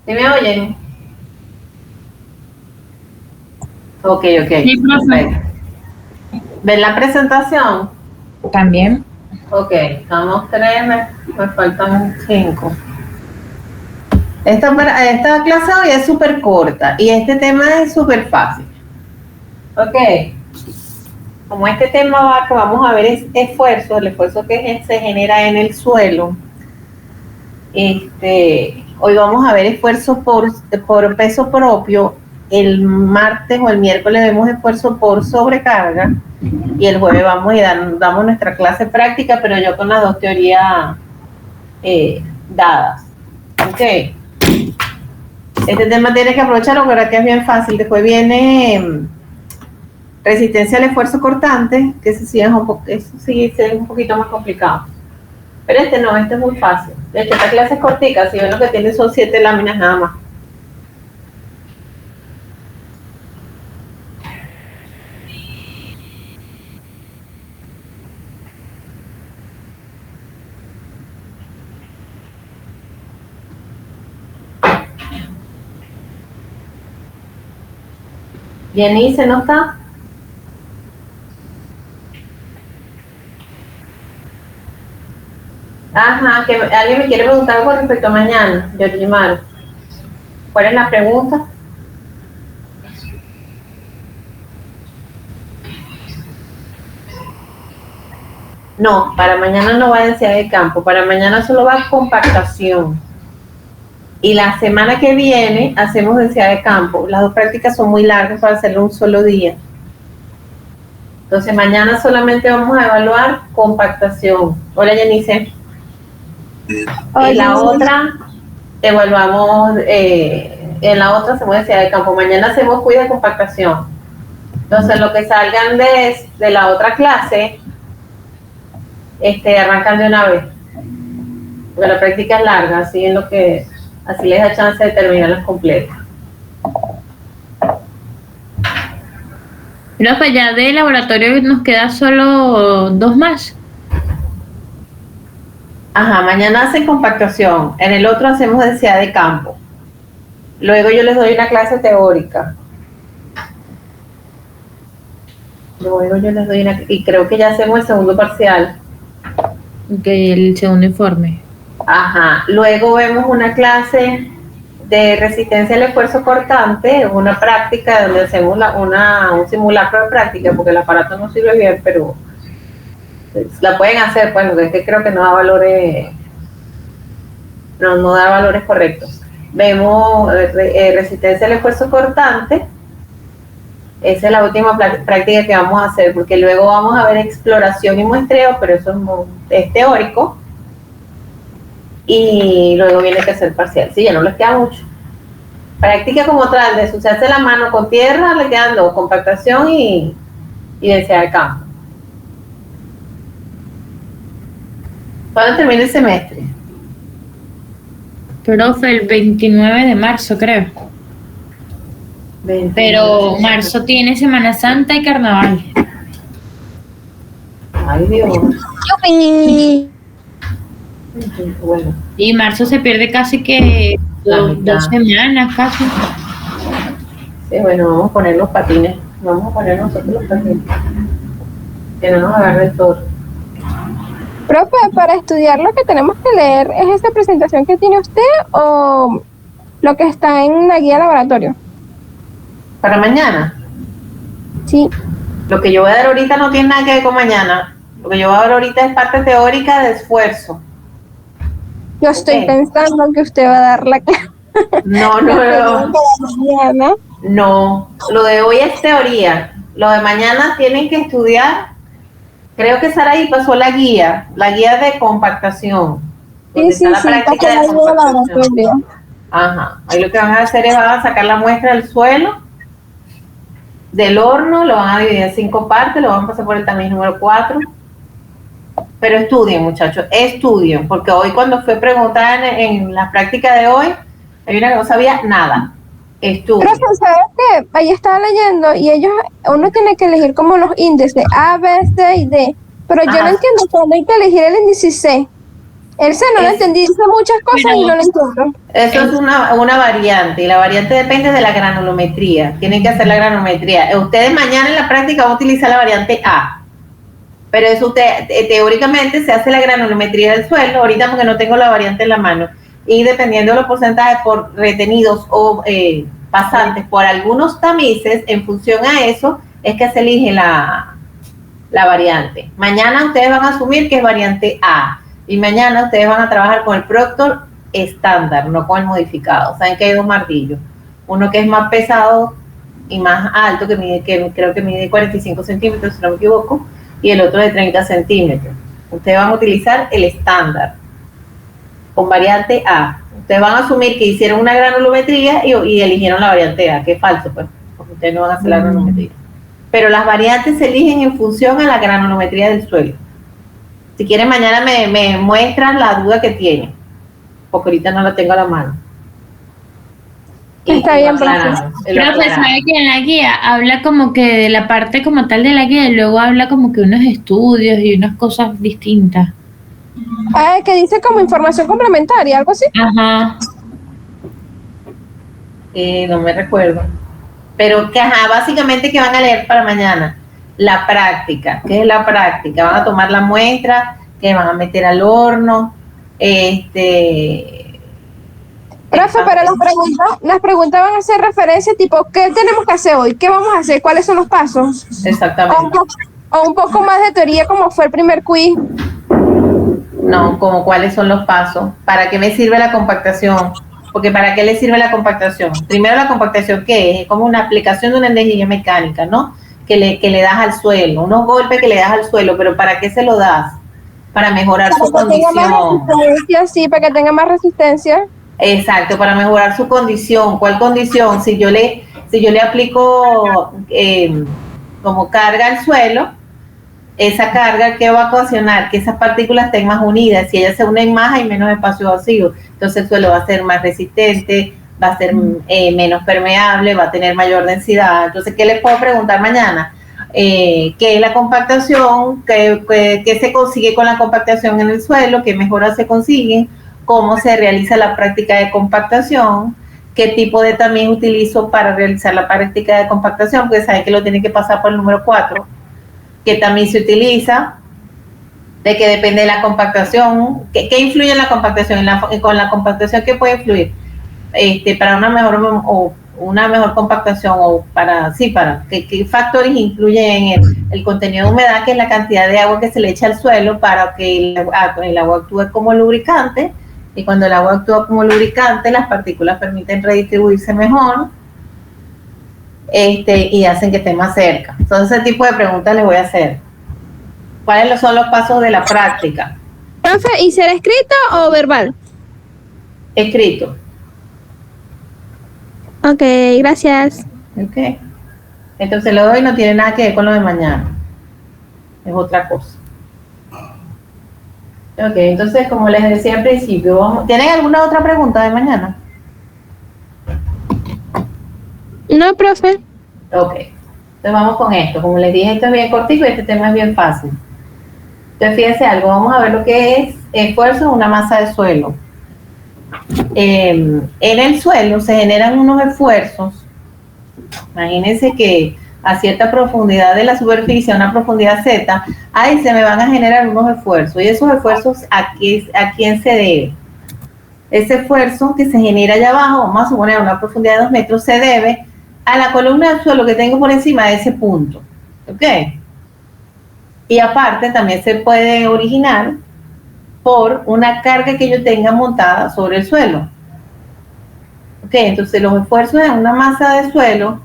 ¿Sí me oyen? Ok. Sí, profe. Perfecto. ¿Ven la presentación? También. Ok, estamos 3, me faltan 5. Esta clase hoy es súper corta y este tema es súper fácil. Ok, como este tema que vamos a ver es esfuerzo, el esfuerzo que se genera en el suelo. Hoy vamos a ver esfuerzo por peso propio. El martes o el miércoles vemos esfuerzo por sobrecarga y el jueves vamos y damos nuestra clase práctica, pero yo con las dos teorías dadas. Ok. Este tema tienes que aprovecharlo, pero que es bien fácil. Después viene resistencia al esfuerzo cortante, que eso sí es un poquito más complicado. Pero este no, este es muy fácil. De hecho, esta clase es cortica, si ven lo que tiene son 7 láminas nada más. Jenice, ¿no está? Ajá, que alguien me quiere preguntar con respecto a mañana, Yorgimar. ¿Cuál es la pregunta? No, para mañana no va densidad de campo, para mañana solo va compactación. Y la semana que viene hacemos densidad de campo. Las dos prácticas son muy largas para hacerlo un solo día. Entonces mañana solamente vamos a evaluar compactación. Hola, Jenice. Hola. En la otra evaluamos, en la otra hacemos densidad de campo. Mañana hacemos cuida de compactación. Entonces lo que salgan de la otra clase, arrancan de una vez. Porque la práctica es larga, así les da chance de terminarlas completas. Profe, ya de laboratorio nos queda solo 2 más. Ajá, mañana hacen compactación, en el otro hacemos densidad de campo. Luego yo les doy una clase teórica. Y creo que ya hacemos el segundo parcial. Ok, el segundo informe. Ajá, luego vemos una clase de resistencia al esfuerzo cortante, una práctica donde hacemos un simulacro de práctica, porque el aparato no sirve bien, pero la pueden hacer, pues, porque es que creo que no da valores, no da valores correctos. Vemos resistencia al esfuerzo cortante. Esa es la última práctica que vamos a hacer, porque luego vamos a ver exploración y muestreo, pero eso es teórico. Y luego viene que hacer parcial. Sí, ya no les queda mucho. Práctica como tal, de ensuciarse la mano con tierra, le quedan 2, compactación y densidad de campo. ¿Cuándo termina el semestre? Profe, el 29 de marzo, creo. 29. Pero marzo tiene Semana Santa y Carnaval. Ay, Dios. ¡Yupi! Bueno. Y marzo se pierde casi que 2 semanas, casi. Sí, bueno, vamos a poner los patines. Vamos a poner nosotros los patines. Que no nos agarre el toro. Profe, para estudiar lo que tenemos que leer, ¿es esta presentación que tiene usted o lo que está en la guía laboratorio? ¿Para mañana? Sí. Lo que yo voy a dar ahorita no tiene nada que ver con mañana. Lo que yo voy a dar ahorita es parte teórica de esfuerzo. Yo estoy pensando que usted va a dar la clase. No. No, lo de hoy es teoría. Lo de mañana tienen que estudiar. Creo que Saraí pasó la guía de compactación. Sí, la práctica de compactación. Ajá. Ahí lo que van a hacer es van a sacar la muestra del suelo, del horno, lo van a dividir en 5 partes, lo van a pasar por el tamiz número 4. Pero estudien, muchachos, estudien, porque hoy cuando fue preguntada en la práctica de hoy, hay una que no sabía nada. Estudien. Pero ¿sabes qué? Ahí estaba leyendo y uno tiene que elegir como los índices A, B, C y D. Pero yo no entiendo cuándo hay que elegir el índice C. Ese no lo entendí, dice muchas cosas y no lo entiendo. Eso es una variante, y la variante depende de la granulometría. Tienen que hacer la granulometría. Ustedes mañana en la práctica van a utilizar la variante A, pero eso usted, teóricamente se hace la granulometría del suelo, ahorita porque no tengo la variante en la mano, y dependiendo de los porcentajes por retenidos o pasantes por algunos tamices, en función a eso, es que se elige la variante. Mañana ustedes van a asumir que es variante A, y mañana ustedes van a trabajar con el Proctor estándar, no con el modificado. Saben que hay dos martillos, uno que es más pesado y más alto, que creo que mide 45 centímetros, si no me equivoco, y el otro de 30 centímetros. Ustedes van a utilizar el estándar con variante A. Ustedes van a asumir que hicieron una granulometría y eligieron la variante A, que es falso, pues, porque ustedes no van a hacer la granulometría. Pero las variantes se eligen en función a la granulometría del suelo. Si quieren, mañana me muestran la duda que tienen, porque ahorita no la tengo a la mano. Está bien, profe, sabe que en la guía habla como que de la parte como tal de la guía y luego habla como que unos estudios y unas cosas distintas. Que dice como información complementaria, algo así. Ajá. No me recuerdo. Pero que, básicamente que van a leer para mañana. La práctica. ¿Qué es la práctica? Van a tomar la muestra, que van a meter al horno. Profe, pero las preguntas van a hacer referencia tipo, ¿qué tenemos que hacer hoy? ¿Qué vamos a hacer? ¿Cuáles son los pasos? Exactamente. O un poco más de teoría como fue el primer quiz. No, como cuáles son los pasos. ¿Para qué me sirve la compactación? Porque ¿para qué le sirve la compactación? Primero, la compactación, ¿qué es? Es como una aplicación de una energía mecánica, ¿no? Que le das al suelo, unos golpes que le das al suelo, pero ¿para qué se lo das? Para mejorar su condición. Para que tenga más resistencia, sí, para que tenga más resistencia. Exacto, para mejorar su condición. ¿Cuál condición? Si yo le aplico como carga al suelo, esa carga, ¿qué va a ocasionar? Que esas partículas estén más unidas. Si ellas se unen más, hay menos espacio vacío. Entonces el suelo va a ser más resistente, va a ser menos permeable, va a tener mayor densidad. Entonces, ¿qué les puedo preguntar mañana? ¿Qué es la compactación? ¿Qué se consigue con la compactación en el suelo? ¿Qué mejoras se consiguen? ¿Cómo se realiza la práctica de compactación? ¿Qué tipo de tamiz utilizo para realizar la práctica de compactación? Porque saben que lo tienen que pasar por el número 4. ¿Qué tamiz se utiliza? De que depende de la compactación. ¿Qué influye en la compactación? Con la compactación, ¿qué puede influir? Para una mejor compactación, o ¿qué factores influyen en el contenido de humedad, que es la cantidad de agua que se le echa al suelo para que el agua actúe como lubricante? Y cuando el agua actúa como lubricante, las partículas permiten redistribuirse mejor y hacen que esté más cerca. Entonces, ese tipo de preguntas les voy a hacer. ¿Cuáles son los pasos de la práctica? Profe, ¿y será escrito o verbal? Escrito. Ok, gracias. Ok. Entonces, lo de hoy no tiene nada que ver con lo de mañana. Es otra cosa. Ok, entonces, como les decía al principio, ¿tienen alguna otra pregunta de mañana? No, profe. Ok, entonces vamos con esto. Como les dije, esto es bien cortito y este tema es bien fácil. Entonces, fíjense algo, vamos a ver lo que es esfuerzo en una masa de suelo. En el suelo se generan unos esfuerzos. Imagínense que a cierta profundidad de la superficie, a una profundidad Z, ahí se me van a generar unos esfuerzos. Y esos esfuerzos, ¿a quién se debe? Ese esfuerzo que se genera allá abajo, vamos a suponer a una profundidad de 2 metros, se debe a la columna del suelo que tengo por encima de ese punto. ¿Ok? Y aparte también se puede originar por una carga que yo tenga montada sobre el suelo. ¿Ok? Entonces los esfuerzos en una masa de suelo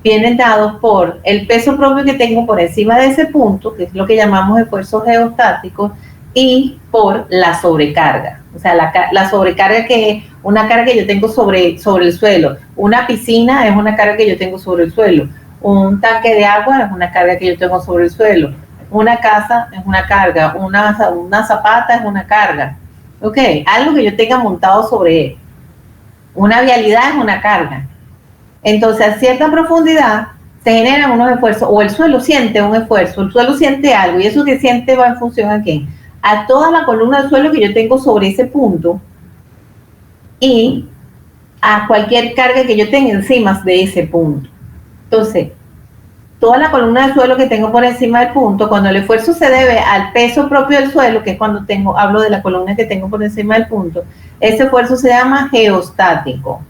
vienen dados por el peso propio que tengo por encima de ese punto, que es lo que llamamos esfuerzos geostáticos, y por la sobrecarga. O sea, la sobrecarga, que es una carga que yo tengo sobre el suelo. Una piscina es una carga que yo tengo sobre el suelo. Un tanque de agua es una carga que yo tengo sobre el suelo. Una casa es una carga. Una zapata es una carga. ¿Ok? Algo que yo tenga montado sobre él. Una vialidad es una carga. Entonces, a cierta profundidad se generan unos esfuerzos, o el suelo siente un esfuerzo, el suelo siente algo, y eso que siente va en función a qué? a toda la columna del suelo que yo tengo sobre ese punto y a cualquier carga que yo tenga encima de ese punto. Entonces, toda la columna del suelo que tengo por encima del punto, cuando el esfuerzo se debe al peso propio del suelo, que es cuando hablo de la columna que tengo por encima del punto, ese esfuerzo se llama geostático.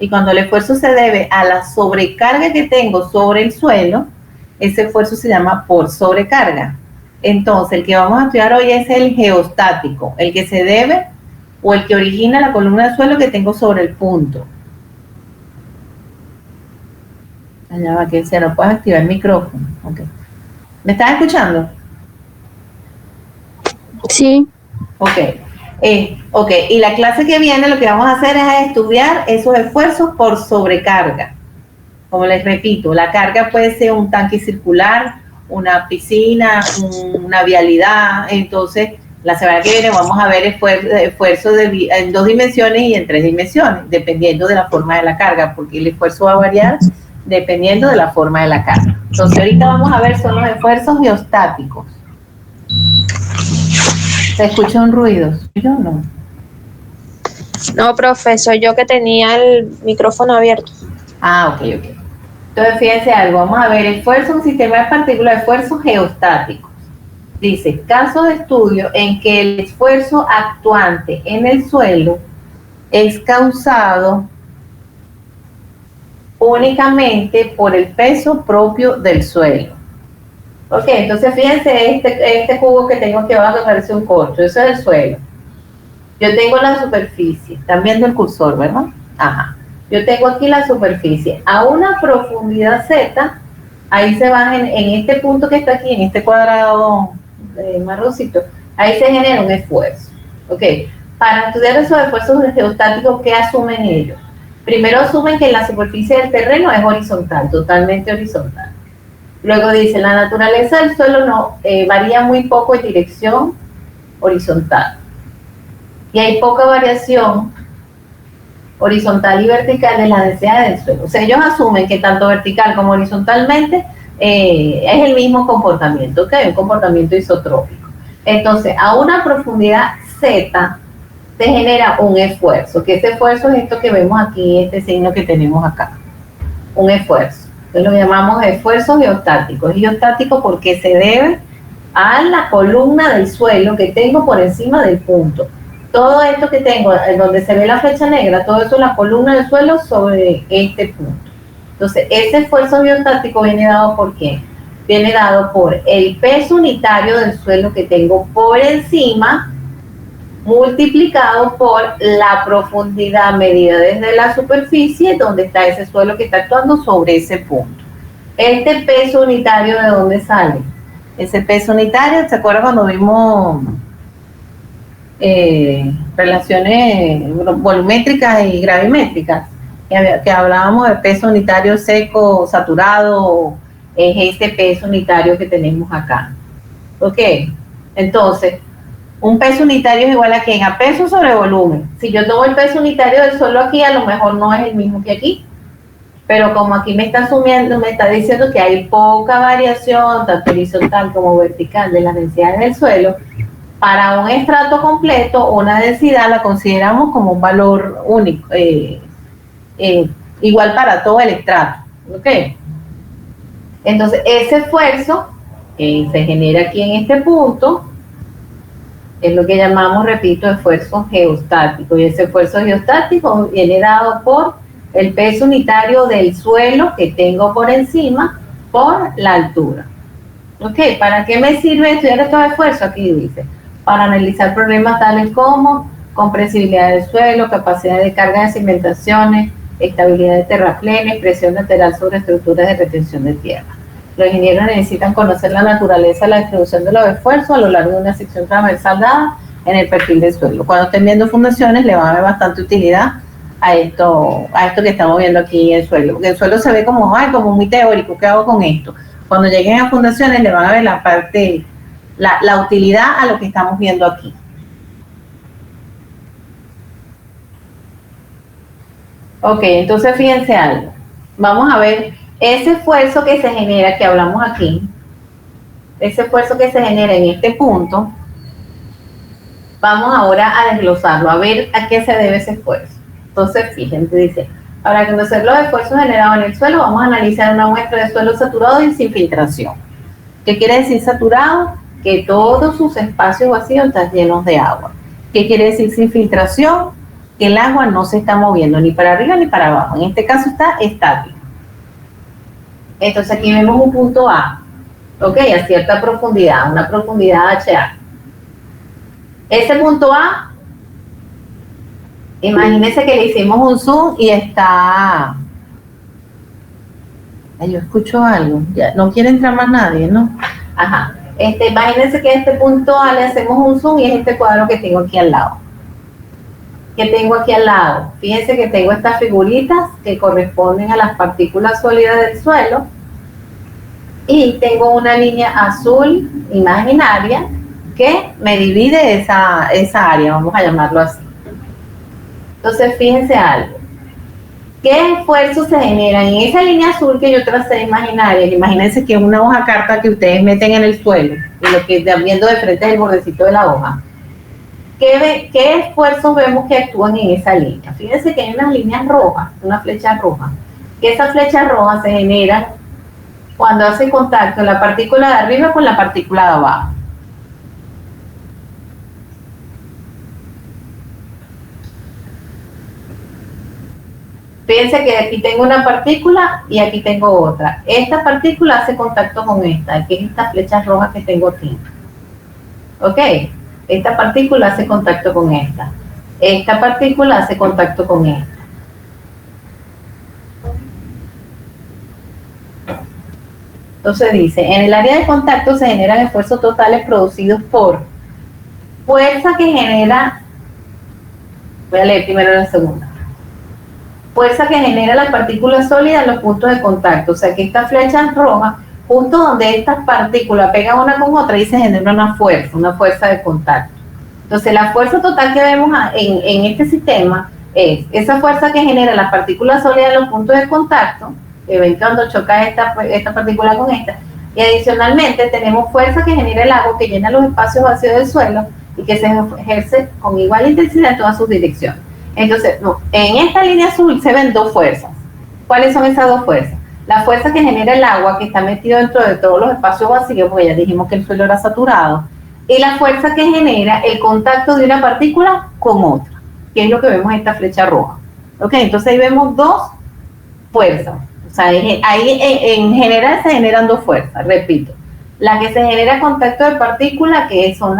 Y cuando el esfuerzo se debe a la sobrecarga que tengo sobre el suelo, ese esfuerzo se llama por sobrecarga. Entonces, el que vamos a estudiar hoy es el geostático, el que se debe o el que origina la columna del suelo que tengo sobre el punto. Allá va, que se no puede activar el micrófono. Okay. ¿Me estás escuchando? Sí. Ok. Ok, y la clase que viene lo que vamos a hacer es estudiar esos esfuerzos por sobrecarga. Como les repito, la carga puede ser un tanque circular, una piscina, una vialidad. Entonces, la semana que viene vamos a ver esfuerzos en 2 dimensiones y en 3 dimensiones, dependiendo de la forma de la carga, porque el esfuerzo va a variar dependiendo de la forma de la carga. Entonces, ahorita vamos a ver son los esfuerzos geostáticos. ¿Se escucha un ruido? ¿Yo no? No, profesor, yo que tenía el micrófono abierto. Ah, ok. Entonces, fíjense algo, vamos a ver, esfuerzo, un sistema de partículas, esfuerzos geostáticos. Dice, caso de estudio en que el esfuerzo actuante en el suelo es causado únicamente por el peso propio del suelo. Ok, entonces fíjense este cubo que tengo aquí abajo que parece un corcho, eso es el suelo. Yo tengo la superficie, están viendo el cursor, ¿verdad? Ajá. Yo tengo aquí la superficie a una profundidad Z, ahí se va en este punto que está aquí, en este cuadrado marroncito, ahí se genera un esfuerzo. Ok, para estudiar esos esfuerzos geostáticos, ¿qué asumen ellos? Primero asumen que la superficie del terreno es horizontal, totalmente horizontal. Luego dice, la naturaleza del suelo no varía muy poco en dirección horizontal. Y hay poca variación horizontal y vertical de la densidad del suelo. O sea, ellos asumen que tanto vertical como horizontalmente es el mismo comportamiento, ¿ok? Un comportamiento isotrópico. Entonces, a una profundidad Z se genera un esfuerzo, que ese esfuerzo es esto que vemos aquí, este signo que tenemos acá, un esfuerzo. Entonces lo llamamos esfuerzos geostáticos. Es geostático porque se debe a la columna del suelo que tengo por encima del punto. Todo esto que tengo, donde se ve la flecha negra, todo eso es la columna del suelo sobre este punto. Entonces, ese esfuerzo geostático viene dado por ¿qué? Viene dado por el peso unitario del suelo que tengo por encima, multiplicado por la profundidad medida desde la superficie donde está ese suelo que está actuando sobre ese punto. Este peso unitario, ¿de dónde sale? Ese peso unitario, ¿se acuerdan cuando vimos relaciones volumétricas y gravimétricas? Que hablábamos de peso unitario seco, saturado, es este peso unitario que tenemos acá. Ok, entonces, un peso unitario es igual a ¿quién? A peso sobre volumen. Si yo tomo el peso unitario del suelo aquí, a lo mejor no es el mismo que aquí. Pero como aquí me está asumiendo, me está diciendo que hay poca variación, tanto horizontal como vertical, de las densidades del suelo, para un estrato completo, una densidad la consideramos como un valor único, igual para todo el estrato. ¿Ok? Entonces, ese esfuerzo que se genera aquí en este punto, es lo que llamamos, repito, esfuerzo geostático. Y ese esfuerzo geostático viene dado por el peso unitario del suelo que tengo por encima por la altura. Ok, ¿para qué me sirve estudiar estos esfuerzos? Aquí dice, para analizar problemas tales como compresibilidad del suelo, capacidad de carga de cimentaciones, estabilidad de terraplenes, presión lateral sobre estructuras de retención de tierra. Los ingenieros necesitan conocer la naturaleza de la distribución de los esfuerzos a lo largo de una sección transversal dada en el perfil del suelo. Cuando estén viendo fundaciones, le va a dar bastante utilidad a esto que estamos viendo aquí en el suelo. Porque el suelo se ve como muy teórico, ¿qué hago con esto? Cuando lleguen a fundaciones, le van a ver la parte, la utilidad a lo que estamos viendo aquí. Ok, entonces fíjense algo. Vamos a ver ese esfuerzo que se genera, que hablamos aquí, ese esfuerzo que se genera en este punto, vamos ahora a desglosarlo, a ver a qué se debe ese esfuerzo. Entonces, fíjense, dice, para conocer los esfuerzos generados en el suelo, vamos a analizar una muestra de suelo saturado y sin filtración. ¿Qué quiere decir saturado? Que todos sus espacios vacíos están llenos de agua. ¿Qué quiere decir sin filtración? Que el agua no se está moviendo ni para arriba ni para abajo. En este caso está estático. Entonces aquí vemos un punto A, ok, a cierta profundidad, una profundidad HA. Ese punto A, imagínense que le hicimos un zoom y está... Ay, yo escucho algo, ya no quiere entrar más nadie, ¿no? Ajá. Imagínense que a este punto A le hacemos un zoom y es este cuadro que tengo aquí al lado. Fíjense que tengo estas figuritas que corresponden a las partículas sólidas del suelo y tengo una línea azul imaginaria que me divide esa área, vamos a llamarlo así. Entonces, fíjense algo. ¿Qué esfuerzos se generan en esa línea azul que yo tracé imaginaria? Imagínense que es una hoja carta que ustedes meten en el suelo y lo que están viendo de frente es el bordecito de la hoja. ¿Qué esfuerzos vemos que actúan en esa línea? Fíjense que hay unas líneas rojas, una flecha roja, que esas flechas rojas se generan cuando hace contacto la partícula de arriba con la partícula de abajo. Fíjense que aquí tengo una partícula y aquí tengo otra. Esta partícula hace contacto con esta, que es esta flecha roja que tengo aquí. ¿Ok? Esta partícula hace contacto con esta. Esta partícula hace contacto con esta. Entonces dice, en el área de contacto se generan esfuerzos totales producidos por fuerza que genera, voy a leer primero la segunda. Fuerza que genera las partículas sólidas en los puntos de contacto. O sea que esta flecha roja, justo donde estas partículas pegan una con otra, y se genera una fuerza de contacto. Entonces la fuerza total que vemos en este sistema es esa fuerza que genera las partículas sólidas en los puntos de contacto, que ven cuando choca esta partícula con esta, y adicionalmente tenemos fuerza que genera el agua que llena los espacios vacíos del suelo y que se ejerce con igual intensidad en todas sus direcciones. Entonces, en esta línea azul se ven dos fuerzas. ¿Cuáles son esas dos fuerzas? La fuerza que genera el agua que está metido dentro de todos los espacios vacíos, porque ya dijimos que el suelo era saturado, y la fuerza que genera el contacto de una partícula con otra, que es lo que vemos en esta flecha roja. ¿Ok? Entonces ahí vemos dos fuerzas. O sea, ahí en general se generan dos fuerzas, repito. La que se genera contacto de partícula, que son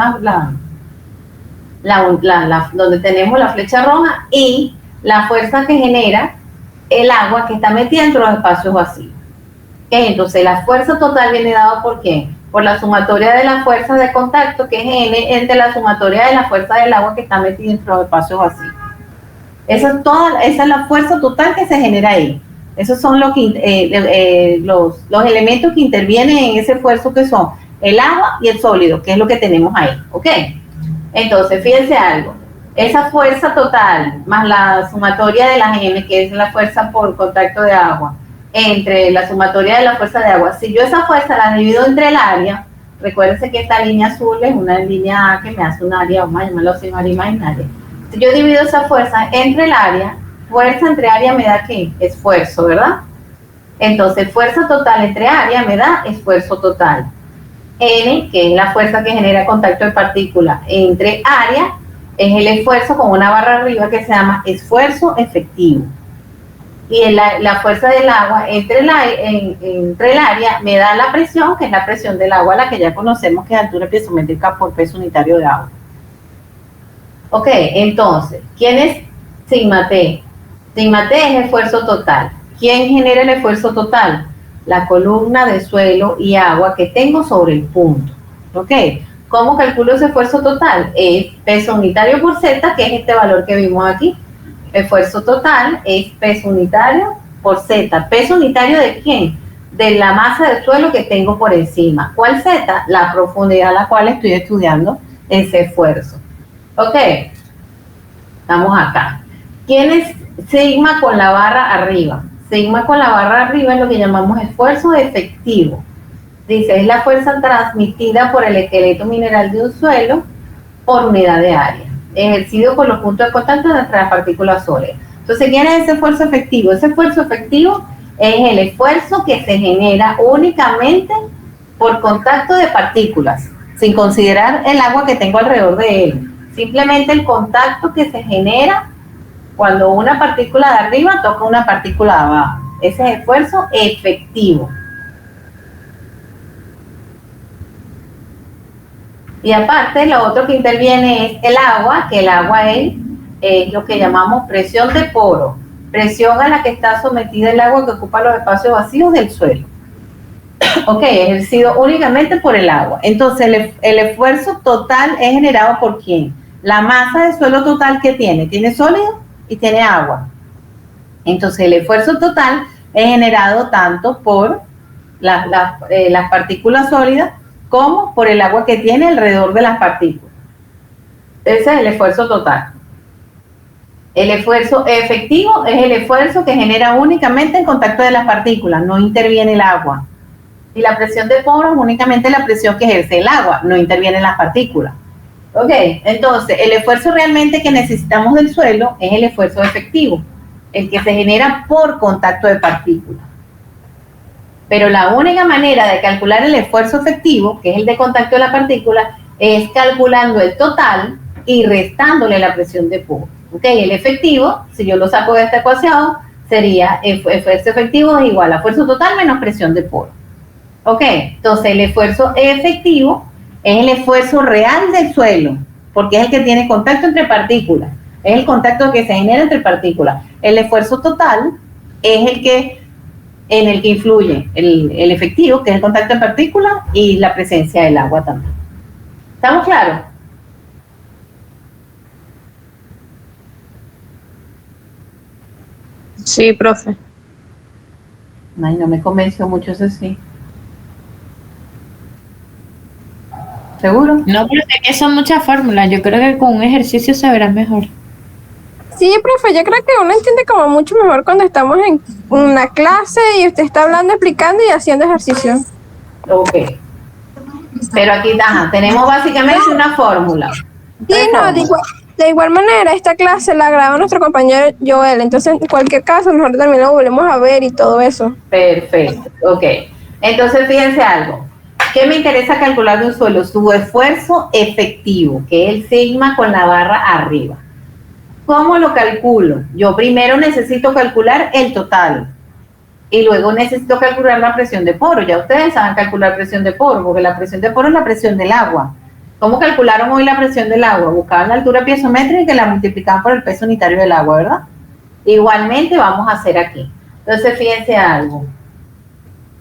donde tenemos la flecha roja, y la fuerza que genera el agua que está metida dentro de los espacios vacíos. ¿Okay? Entonces la fuerza total viene dada por ¿qué? Por la sumatoria de las fuerzas de contacto, que es N, entre la sumatoria de la fuerza del agua que está metida dentro de los espacios vacíos. Esa es la fuerza total que se genera ahí. Esos son los elementos que intervienen en ese esfuerzo, que son el agua y el sólido, que es lo que tenemos ahí. ¿Ok? Entonces, fíjense algo, esa fuerza total más la sumatoria de las M, que es la fuerza por contacto de agua, entre la sumatoria de la fuerza de agua, si yo esa fuerza la divido entre el área, recuérdense que esta línea azul es una línea A que me hace un área, vamos a llamarlo así, un área imaginaria. Si yo divido esa fuerza entre el área, fuerza entre área me da ¿qué? Esfuerzo, ¿verdad? Entonces, fuerza total entre área me da esfuerzo total. N, que es la fuerza que genera contacto de partícula entre área, es el esfuerzo con una barra arriba que se llama esfuerzo efectivo. Y la fuerza del agua entre el área me da la presión, que es la presión del agua, la que ya conocemos, que es altura piezométrica por peso unitario de agua. Ok, entonces, ¿quién es sigma T? Sigma T es esfuerzo total. ¿Quién genera el esfuerzo total? La columna de suelo y agua que tengo sobre el punto. ¿Ok? ¿Cómo calculo ese esfuerzo total? Es peso unitario por Z, que es este valor que vimos aquí. Esfuerzo total es peso unitario por Z. ¿Peso unitario de quién? De la masa del suelo que tengo por encima. ¿Cuál Z? La profundidad a la cual estoy estudiando ese esfuerzo. ¿Ok? Estamos acá. ¿Quién es sigma con la barra arriba? Sigma con la barra arriba es lo que llamamos esfuerzo efectivo. Dice, es la fuerza transmitida por el esqueleto mineral de un suelo por unidad de área, ejercido por los puntos de contacto entre las partículas sólidas. Entonces, ¿quién es ese esfuerzo efectivo? Ese esfuerzo efectivo es el esfuerzo que se genera únicamente por contacto de partículas, sin considerar el agua que tengo alrededor de él. Simplemente el contacto que se genera cuando una partícula de arriba toca una partícula de abajo. Ese es esfuerzo efectivo. Y aparte, lo otro que interviene es el agua, que el agua es lo que llamamos presión de poro, presión a la que está sometida el agua que ocupa los espacios vacíos del suelo. Ok, ejercido únicamente por el agua. Entonces, el esfuerzo total es generado por ¿quién? La masa de suelo total que tiene sólido y tiene agua. Entonces, el esfuerzo total es generado tanto por las partículas sólidas como por el agua que tiene alrededor de las partículas. Ese es el esfuerzo total. El esfuerzo efectivo es el esfuerzo que genera únicamente el contacto de las partículas, no interviene el agua. Y la presión de poro es únicamente la presión que ejerce el agua, no intervienen las partículas. Ok, entonces el esfuerzo realmente que necesitamos del suelo es el esfuerzo efectivo, el que se genera por contacto de partículas. Pero la única manera de calcular el esfuerzo efectivo, que es el de contacto de la partícula, es calculando el total y restándole la presión de poro. Ok, el efectivo, si yo lo saco de esta ecuación, sería esfuerzo efectivo es igual a esfuerzo total menos presión de poro. Ok, entonces el esfuerzo efectivo es el esfuerzo real del suelo, porque es el que tiene contacto entre partículas, es el contacto que se genera entre partículas. El esfuerzo total es en el que influye el efectivo, que es el contacto en partículas, y la presencia del agua también. ¿Estamos claros? Sí, profe. Ay, no me convenció mucho eso sí. ¿Seguro? No, pero es que son muchas fórmulas. Yo creo que con un ejercicio se verá mejor. Sí, profe, yo creo que uno entiende como mucho mejor cuando estamos en una clase y usted está hablando, explicando y haciendo ejercicio. Ok. Pero aquí tenemos básicamente una fórmula. Sí, no, de igual manera, esta clase la graba nuestro compañero Joel, entonces en cualquier caso, nosotros también lo volvemos a ver y todo eso. Perfecto, ok. Entonces, fíjense algo. ¿Qué me interesa calcular de un suelo? Su esfuerzo efectivo, que es el sigma con la barra arriba. ¿Cómo lo calculo? Yo primero necesito calcular el total y luego necesito calcular la presión de poro. Ya ustedes saben calcular presión de poro, porque la presión de poro es la presión del agua. ¿Cómo calcularon hoy la presión del agua? Buscaban la altura piezométrica y la multiplicaban por el peso unitario del agua, ¿verdad? Igualmente vamos a hacer aquí. Entonces, fíjense algo.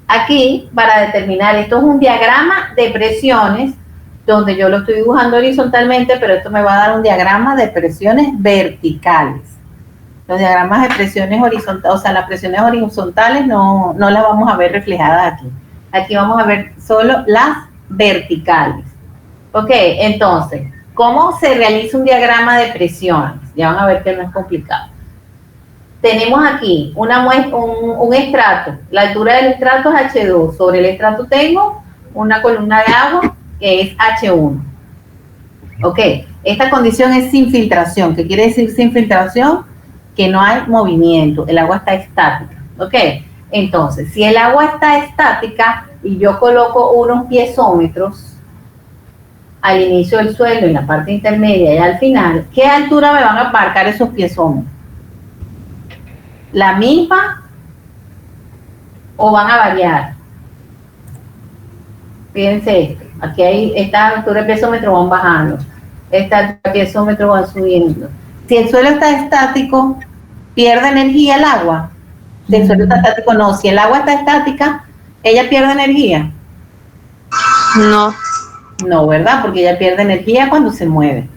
Aquí, para determinar, esto es un diagrama de presiones, donde yo lo estoy dibujando horizontalmente, pero esto me va a dar un diagrama de presiones verticales. Los diagramas de presiones horizontales, o sea, las presiones horizontales no las vamos a ver reflejadas aquí. Aquí vamos a ver solo las verticales. Ok, entonces, ¿cómo se realiza un diagrama de presiones? Ya van a ver que no es complicado. Tenemos aquí un estrato. La altura del estrato es H2. Sobre el estrato tengo una columna de agua que es H1. Ok, esta condición es sin filtración. ¿Qué quiere decir sin filtración? Que no hay movimiento, el agua está estática. Ok, entonces, si el agua está estática y yo coloco unos piezómetros al inicio del suelo, en la parte intermedia y al final, ¿qué altura me van a marcar esos piezómetros? ¿La misma o van a variar? Fíjense esto, aquí hay esta altura de piezómetro van bajando, esta altura de piezómetro van subiendo. Si el suelo está estático, ¿pierde energía el agua? Si el suelo está estático, no. Si el agua está estática, ¿ella pierde energía? No. No, ¿verdad? Porque ella pierde energía cuando se mueve.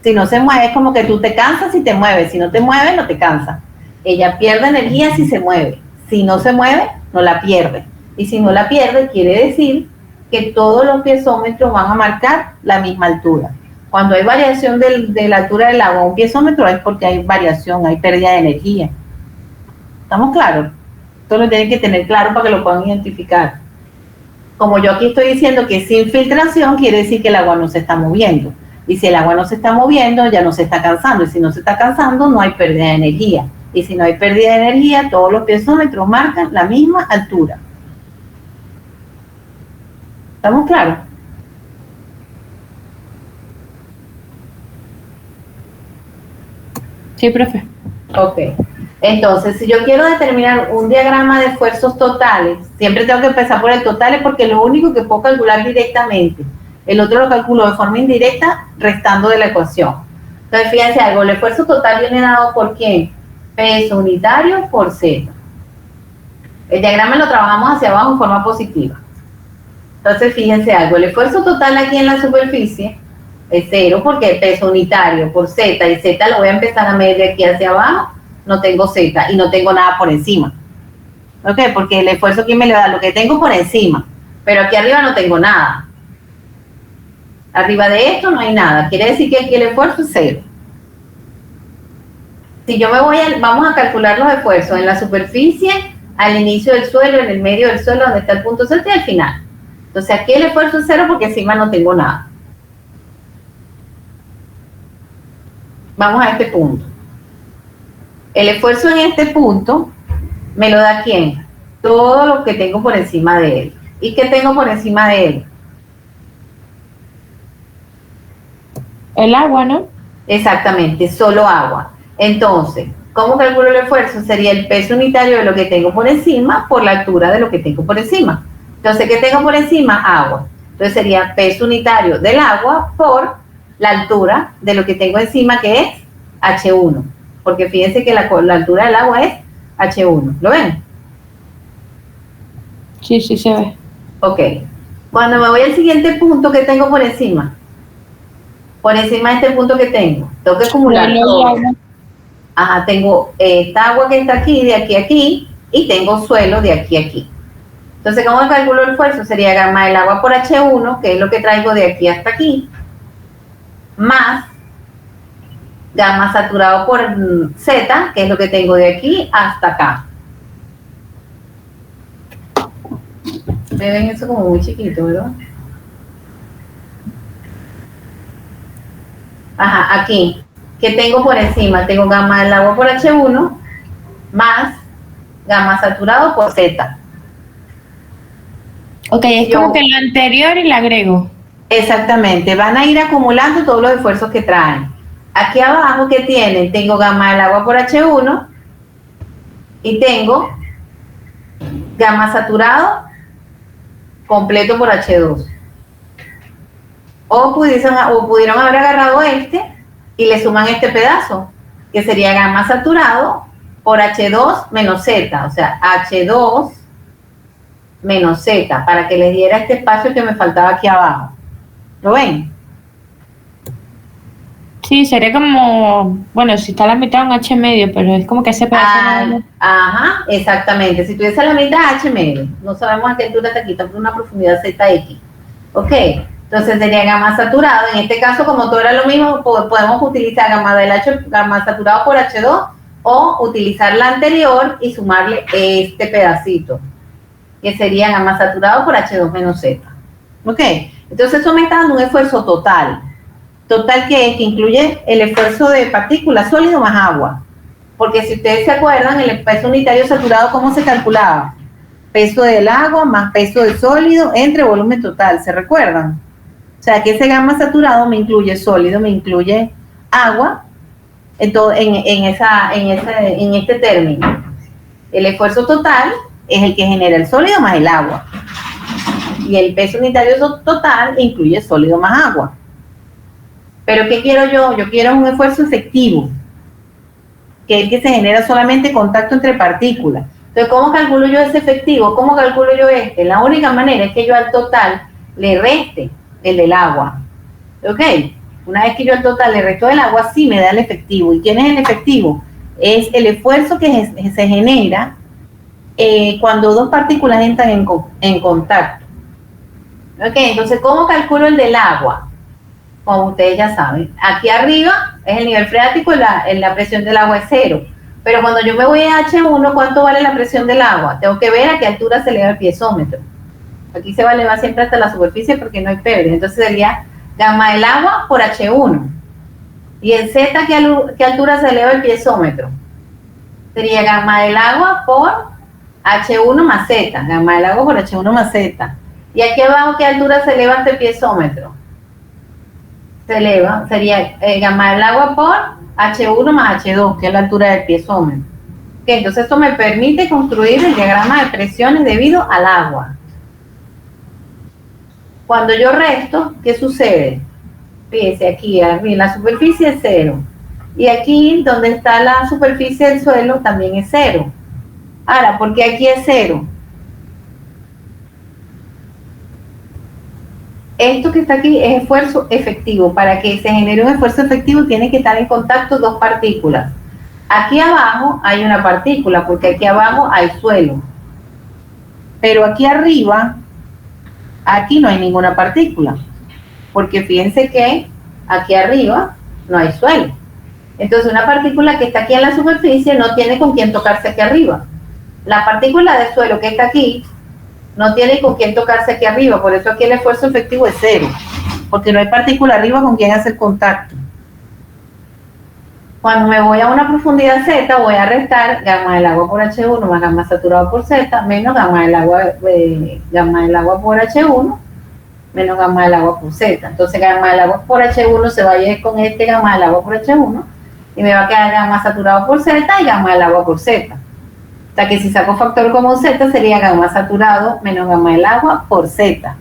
Si no se mueve, es como que tú te cansas y te mueves. Si no te mueves, no te cansas. Ella pierde energía si se mueve. Si no se mueve, no la pierde. Y si no la pierde, quiere decir que todos los piezómetros van a marcar la misma altura. Cuando hay variación de la altura del agua a un piezómetro es porque hay variación, hay pérdida de energía. ¿Estamos claros? Esto lo tienen que tener claro para que lo puedan identificar. Como yo aquí estoy diciendo que sin filtración, quiere decir que el agua no se está moviendo. Y si el agua no se está moviendo, ya no se está cansando. Y si no se está cansando, no hay pérdida de energía. Y si no hay pérdida de energía, todos los piezómetros marcan la misma altura. ¿Estamos claros? Sí, profe. Ok. Entonces, si yo quiero determinar un diagrama de esfuerzos totales, siempre tengo que empezar por el total porque es lo único que puedo calcular directamente. El otro lo calculo de forma indirecta, restando de la ecuación. Entonces, fíjense algo, el esfuerzo total viene dado por ¿quién? Peso unitario por Z. El diagrama lo trabajamos hacia abajo en forma positiva. Entonces, fíjense algo, el esfuerzo total aquí en la superficie es 0 porque el peso unitario por Z, y Z lo voy a empezar a medir de aquí hacia abajo, no tengo Z y no tengo nada por encima. ¿Ok? Porque el esfuerzo aquí me lo da lo que tengo por encima, pero aquí arriba no tengo nada. Arriba de esto no hay nada, quiere decir que aquí el esfuerzo es 0. Si yo me voy vamos a calcular los esfuerzos en la superficie, al inicio del suelo, en el medio del suelo, donde está el punto Z y al final. Entonces aquí el esfuerzo es 0 porque encima no tengo nada. Vamos a este punto. El esfuerzo en este punto me lo da ¿quién? Todo lo que tengo por encima de él. ¿Y qué tengo por encima de él? El agua, ¿no? Exactamente, solo agua. Entonces, ¿cómo calculo el esfuerzo? Sería el peso unitario de lo que tengo por encima por la altura de lo que tengo por encima. Entonces, ¿qué tengo por encima? Agua. Entonces sería peso unitario del agua por la altura de lo que tengo encima, que es H1. Porque fíjense que la altura del agua es H1. ¿Lo ven? Sí, sí se ve. Ok. Cuando me voy al siguiente punto, ¿qué tengo por encima? Por encima de este punto que tengo que acumular todo. Ajá, tengo esta agua que está aquí, de aquí a aquí, y tengo suelo de aquí a aquí. Entonces, ¿cómo calculo el esfuerzo? Sería gamma del agua por H1, que es lo que traigo de aquí hasta aquí, más gamma saturado por Z, que es lo que tengo de aquí hasta acá. ¿Me ven eso como muy chiquito, verdad? Ajá, aquí. ¿Qué tengo por encima? Tengo gamma del agua por H1 más gamma saturado por Z. Ok, es como que lo anterior y le agrego. Exactamente, van a ir acumulando todos los esfuerzos que traen. Aquí abajo, ¿qué tienen? Tengo gamma del agua por H1 y tengo gamma saturado completo por H2. O pudieron haber agarrado este y le suman este pedazo, que sería gamma saturado por H2 menos Z, o sea, H2 menos Z, para que les diera este espacio que me faltaba aquí abajo. ¿Lo ven? Sí, sería como, bueno, si está a la mitad un H medio, pero es como que ese pedazo Ajá, exactamente. Si tuviese la mitad, H medio. No sabemos a qué altura está aquí, está por una profundidad ZX. Ok, entonces sería gamma saturado. En este caso, como todo era lo mismo, podemos utilizar gamma saturado por H2 o utilizar la anterior y sumarle este pedacito, que sería gamma saturado por H2 menos Z. Ok, entonces eso me está dando un esfuerzo total. Total que incluye el esfuerzo de partículas sólido más agua. Porque si ustedes se acuerdan, el peso unitario saturado, ¿cómo se calculaba? Peso del agua más peso del sólido entre volumen total, ¿se recuerdan? O sea, que ese gamma saturado me incluye sólido, me incluye agua, en este término. El esfuerzo total es el que genera el sólido más el agua. Y el peso unitario total incluye sólido más agua. Pero ¿qué quiero yo? Yo quiero un esfuerzo efectivo, que es el que se genera solamente contacto entre partículas. Entonces, ¿cómo calculo yo ese efectivo? ¿Cómo calculo yo este? La única manera es que yo al total le reste el del agua. ¿Ok? Una vez que yo al total le resto del agua, sí me da el efectivo. ¿Y quién es el efectivo? Es el esfuerzo que se genera cuando dos partículas entran en contacto. ¿Ok? Entonces, ¿cómo calculo el del agua? Como ustedes ya saben, aquí arriba es el nivel freático y la presión del agua es 0. Pero cuando yo me voy a H1, ¿cuánto vale la presión del agua? Tengo que ver a qué altura se eleva el piezómetro. Aquí se va a elevar siempre hasta la superficie porque no hay pérdida. Entonces sería gamma del agua por H1. Y en Z, ¿qué altura se eleva el piezómetro? Sería gamma del agua por H1 más Z, gamma del agua por H1 más Z. Y aquí abajo, ¿qué altura se eleva este piezómetro? Se eleva, sería gamma del agua por H1 más H2, que es la altura del piezómetro. Okay, entonces esto me permite construir el diagrama de presiones debido al agua. Cuando yo resto, ¿qué sucede? Fíjense, aquí la superficie es 0. Y aquí, donde está la superficie del suelo, también es 0. Ahora, ¿por qué aquí es 0? Esto que está aquí es esfuerzo efectivo. Para que se genere un esfuerzo efectivo, tienen que estar en contacto dos partículas. Aquí abajo hay una partícula, porque aquí abajo hay suelo. Pero aquí arriba, aquí no hay ninguna partícula. Porque fíjense que aquí arriba no hay suelo. Entonces una partícula que está aquí en la superficie no tiene con quién tocarse aquí arriba. La partícula de suelo que está aquí no tiene con quién tocarse aquí arriba, por eso aquí el esfuerzo efectivo es 0, porque no hay partícula arriba con quien hacer contacto. Cuando me voy a una profundidad Z, voy a restar gamma del agua por H1 más gamma saturado por Z, menos gamma del agua por H1, menos gamma del agua por Z. Entonces gamma del agua por H1 se va a ir con este gamma del agua por H1, y me va a quedar gamma saturado por Z y gamma del agua por Z. O sea que si saco factor común Z sería gamma saturado menos gamma del agua por Z.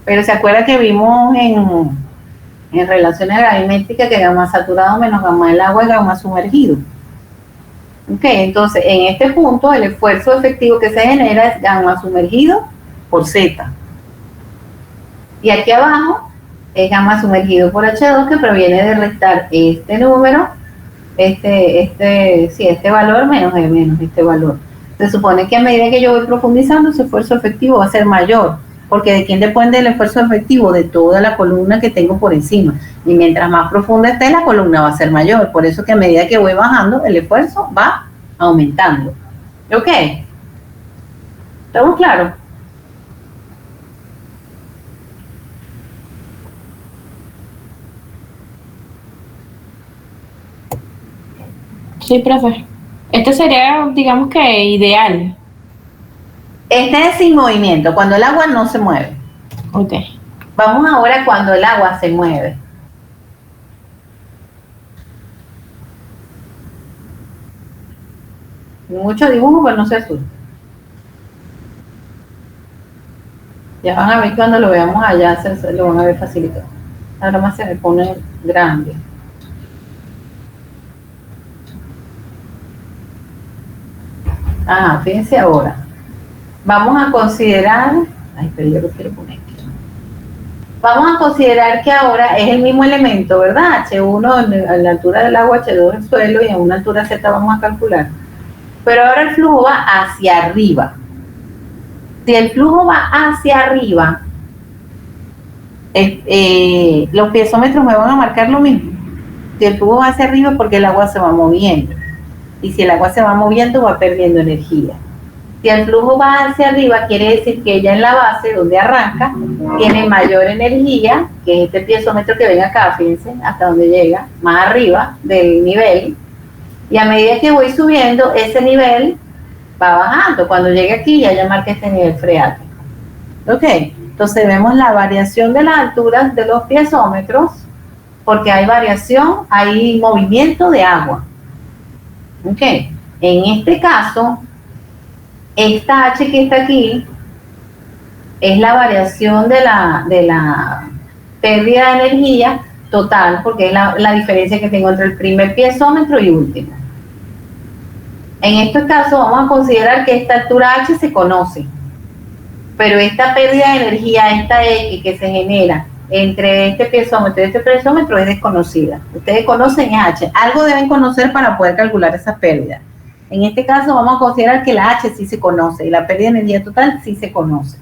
Pero se acuerda que vimos en relaciones gravimétricas que gamma saturado menos gamma del agua es gamma sumergido. Ok, entonces en este punto el esfuerzo efectivo que se genera es gamma sumergido por Z. Y aquí abajo es gamma sumergido por H2, que proviene de restar este número, este valor menos este valor. Se supone que a medida que yo voy profundizando, ese esfuerzo efectivo va a ser mayor, porque ¿de quién depende el esfuerzo efectivo? De toda la columna que tengo por encima. Y mientras más profunda esté, la columna va a ser mayor. Por eso que a medida que voy bajando, el esfuerzo va aumentando. ¿Ok? ¿Estamos claros? Sí, profe. Este sería, digamos que ideal. Este es sin movimiento, cuando el agua no se mueve. Ok. Vamos ahora cuando el agua se mueve. Mucho dibujo, pero no se asusten. Ya van a ver cuando lo veamos allá, lo van a ver facilito. Ahora más se me pone grande. Ajá, fíjense ahora. Vamos a considerar, ay, pero yo lo quiero poner aquí. Vamos a considerar que ahora es el mismo elemento, ¿verdad? H1 a la altura del agua, H2 en el suelo y a una altura Z vamos a calcular. Pero ahora el flujo va hacia arriba. Si el flujo va hacia arriba, los piezómetros me van a marcar lo mismo. Si el flujo va hacia arriba es porque el agua se va moviendo. Y si el agua se va moviendo, va perdiendo energía. Si el flujo va hacia arriba, quiere decir que ella en la base, donde arranca, tiene mayor energía, que es este piezómetro que ven acá, fíjense, hasta donde llega, más arriba del nivel. Y a medida que voy subiendo, ese nivel va bajando. Cuando llegue aquí, ya marca este nivel freático. Ok, entonces vemos la variación de las alturas de los piezómetros, porque hay variación, hay movimiento de agua. Ok, en este caso, esta H que está aquí es la variación de la pérdida de energía total, porque es la diferencia que tengo entre el primer piezómetro y último. En este caso vamos a considerar que esta altura H se conoce, pero esta pérdida de energía, esta X que se genera entre este piezómetro y este piezómetro es desconocida. Ustedes conocen H, algo deben conocer para poder calcular esas pérdidas. En este caso vamos a considerar que la H sí se conoce y la pérdida de energía total sí se conoce.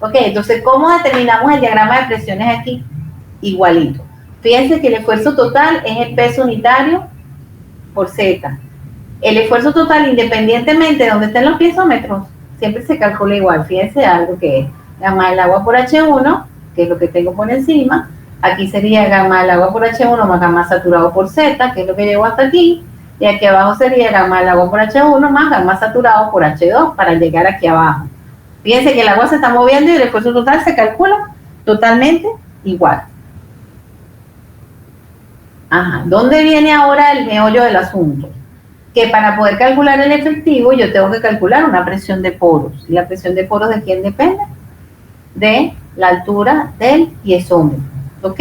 Ok, entonces ¿cómo determinamos el diagrama de presiones aquí? Igualito. Fíjense que el esfuerzo total es el peso unitario por Z. El esfuerzo total, independientemente de donde estén los piezómetros, siempre se calcula igual. Fíjense algo que es gamma del agua por H1 que es lo que tengo por encima. Aquí sería gamma del agua por H1 más gamma saturado por Z, que es lo que llevo hasta aquí. Y aquí abajo sería gamma del agua por H1 más gamma saturado por H2 para llegar aquí abajo. Fíjense que el agua se está moviendo y el esfuerzo total se calcula totalmente igual. Ajá, ¿dónde viene ahora el meollo del asunto? Que para poder calcular el efectivo yo tengo que calcular una presión de poros. ¿Y la presión de poros de quién depende? De la altura del piezómetro. ¿Ok?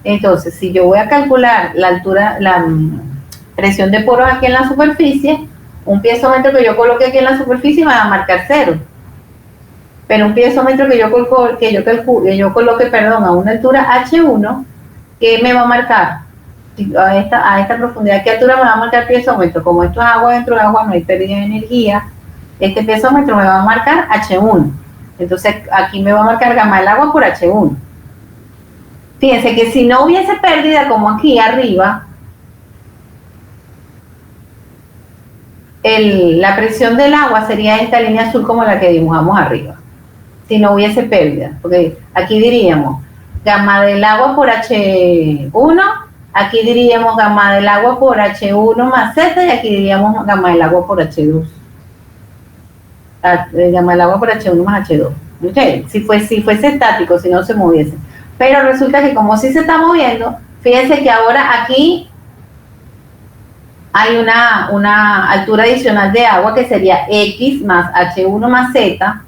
Entonces, si yo voy a calcular la altura, la presión de poros aquí en la superficie, un piezómetro que yo coloque aquí en la superficie me va a marcar 0. Pero un piezómetro que yo coloque, perdón, a una altura H1, ¿qué me va a marcar? A esta profundidad, ¿qué altura me va a marcar el piezómetro? Como esto es agua dentro de agua, no hay pérdida de energía, este piezómetro me va a marcar H1. Entonces aquí me va a marcar gamma del agua por H1. Fíjense que si no hubiese pérdida como aquí arriba, la presión del agua sería esta línea azul como la que dibujamos arriba. Si no hubiese pérdida, porque aquí diríamos gamma del agua por H1, aquí diríamos gamma del agua por H1 más Z y aquí diríamos gamma del agua por H2. Gamma del agua por H1 más H2. Okay. Si fuese estático, si no se moviese. Pero resulta que como sí se está moviendo, fíjense que ahora aquí hay una altura adicional de agua que sería X más H1 más Z,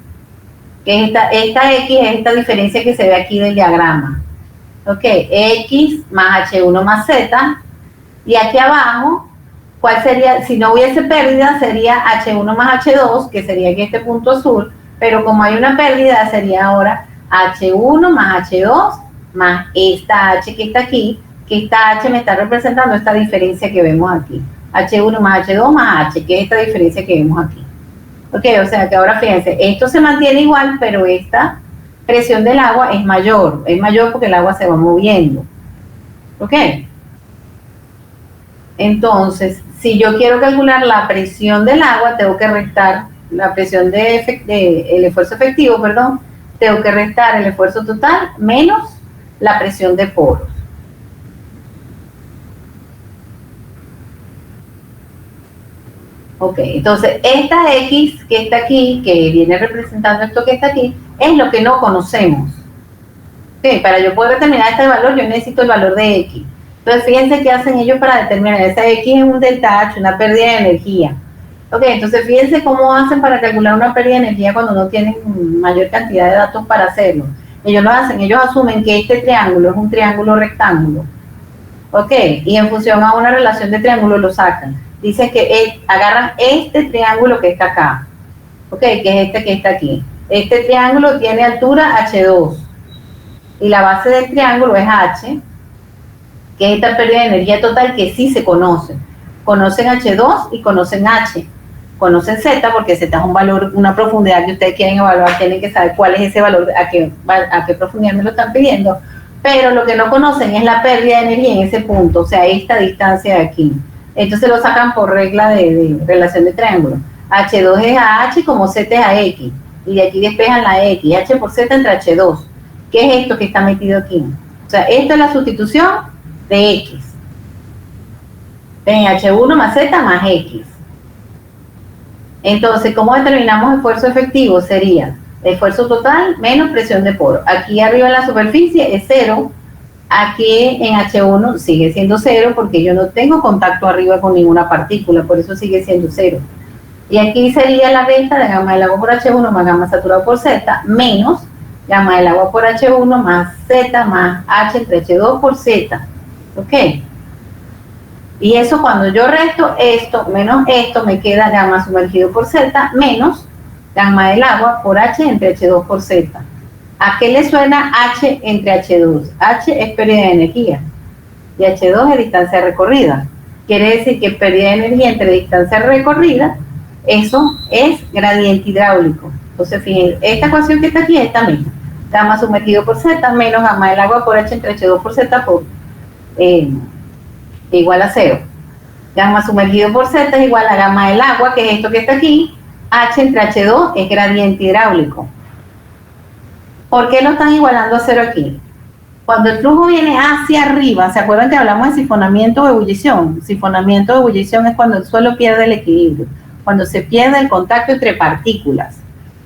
que es esta X es esta diferencia que se ve aquí del diagrama. Ok, X más H1 más Z, y aquí abajo, ¿cuál sería? Si no hubiese pérdida, sería H1 más H2, que sería aquí este punto azul, pero como hay una pérdida, sería ahora H1 más H2 más esta H que está aquí, que esta H me está representando esta diferencia que vemos aquí. H1 más H2 más H, que es esta diferencia que vemos aquí. Ok, o sea que ahora fíjense, esto se mantiene igual, pero esta presión del agua es mayor porque el agua se va moviendo. Ok. Entonces, si yo quiero calcular la presión del agua, tengo que restar la presión el esfuerzo efectivo, perdón, tengo que restar el esfuerzo total menos la presión de poros. Ok, entonces esta X que está aquí, que viene representando esto que está aquí, es lo que no conocemos. Okay, para yo poder determinar este valor, yo necesito el valor de X. Entonces fíjense qué hacen ellos para determinar. Esa X es un delta H, una pérdida de energía. Ok, entonces fíjense cómo hacen para calcular una pérdida de energía cuando no tienen mayor cantidad de datos para hacerlo. Ellos lo hacen, ellos asumen que este triángulo es un triángulo rectángulo. Ok, y en función a una relación de triángulo lo sacan. Dicen que agarran este triángulo que está acá. Ok, que es este que está aquí. Este triángulo tiene altura H2. Y la base del triángulo es H, que es esta pérdida de energía total que sí se conoce. Conocen H2 y conocen H. Conocen Z porque Z es un valor, una profundidad que ustedes quieren evaluar, tienen que saber cuál es ese valor, a qué profundidad me lo están pidiendo. Pero lo que no conocen es la pérdida de energía en ese punto, o sea, esta distancia de aquí. Entonces lo sacan por regla de relación de triángulo. H2 es a H como Z es a X. Y de aquí despejan la X. H por Z entre H2. ¿Qué es esto que está metido aquí? O sea, esto es la sustitución de X. En H1 más Z más X. Entonces, ¿cómo determinamos esfuerzo efectivo? Sería esfuerzo total menos presión de poro. Aquí arriba en la superficie es 0. Aquí en H1 sigue siendo 0 porque yo no tengo contacto arriba con ninguna partícula, por eso sigue siendo 0. Y aquí sería la resta de gamma del agua por H1 más gamma saturado por Z menos gamma del agua por H1 más Z más H entre H2 por Z. ¿Ok? Y eso cuando yo resto esto menos esto me queda gamma sumergido por Z menos gamma del agua por H entre H2 por Z. ¿A qué le suena H entre H2? H es pérdida de energía y H2 es distancia recorrida. Quiere decir que pérdida de energía entre distancia recorrida, eso es gradiente hidráulico. Entonces, fíjense, esta ecuación que está aquí es esta misma. Gamma sumergido por Z menos gamma del agua por H entre H2 por Z igual a 0. Gamma sumergido por Z es igual a gamma del agua, que es esto que está aquí. H entre H2 es gradiente hidráulico. ¿Por qué lo están igualando a cero aquí? Cuando el flujo viene hacia arriba, ¿se acuerdan que hablamos de sifonamiento o ebullición? Sifonamiento o ebullición es cuando el suelo pierde el equilibrio, cuando se pierde el contacto entre partículas.